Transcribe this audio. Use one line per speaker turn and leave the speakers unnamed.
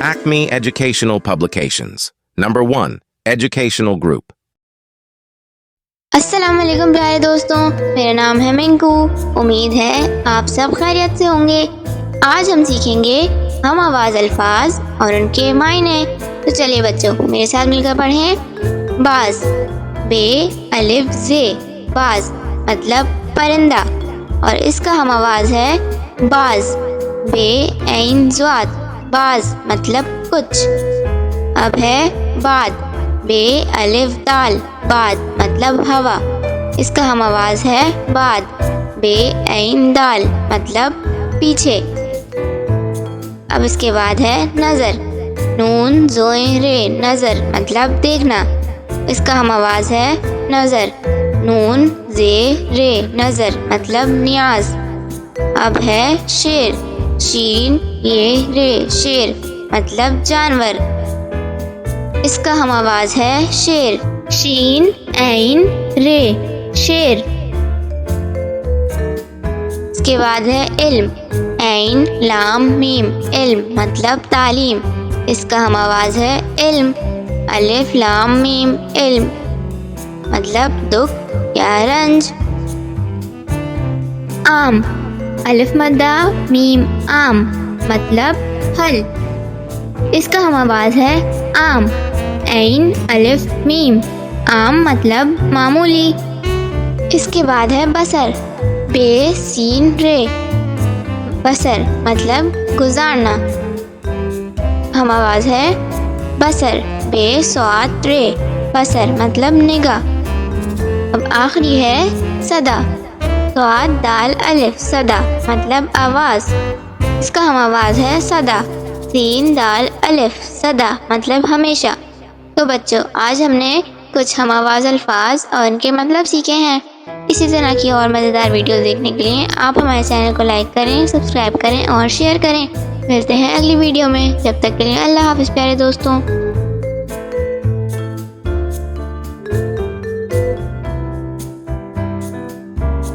Acme Educational Publications. Number 1. Educational Group.
अस्सलाम वालेकुम प्यारे दोस्तों, मेरा नाम है मिंकू। उम्मीद है आप सब खैरियत से होंगे। आज हम सीखेंगे हम आवाज़ अल्फाज और उनके मायने। तो चलिए बच्चों, मेरे साथ मिलकर पढ़ें। बाज, बे अलिफ जे, बाज मतलब परिंदा, और इसका हम आवाज़ है बाज, बे ऐन ज़्वाद, बाज मतलब कुछ। अब है बाद, बे अलिफ दाल, बाद मतलब हवा, इसका हम आवाज़ है बाद, बे ऐन दाल मतलब पीछे। अब इसके बाद है नज़र, नून ज़ोए रे, नज़र मतलब देखना, इसका हम आवाज़ है नज़र, नून जे रे, नज़र मतलब नियाज। अब है शेर, शीन ये रे, शेर मतलब जानवर, इसका हम आवाज़ है शेर, शीन ऐन रे, शेर। इसके बाद है इल्म, ऐन लाम मीम, इल्म मतलब तालीम, इसका हम आवाज़ है इल्म, अलिफ लाम मीम, इल्म मतलब दुख या रंज। आम, अलिफ मद्दा मीम आम मतलब फल, इसका हम आवाज़ है आम, ऐन अलिफ मीम, आम मतलब मामूली। इसके बाद है बसर, बे सीन रे, बसर मतलब गुजारना, हम आवाज़ है बसर, बे स्वाद रे, बसर मतलब निगाह। अब आखिरी है सदा, स्वाद दाल अलिफ, सदा मतलब आवाज़, इसका हम आवाज़ है सदा, सीन दाल अलिफ, सदा मतलब हमेशा। तो बच्चों, आज हमने कुछ हम आवाज़ अल्फाज और इनके मतलब सीखे हैं। इसी तरह की और मज़ेदार वीडियो देखने के लिए आप हमारे चैनल को लाइक करें, सब्सक्राइब करें और शेयर करें। मिलते हैं अगली वीडियो में, जब तक के लिए अल्लाह हाफ़िज़ प्यारे दोस्तों।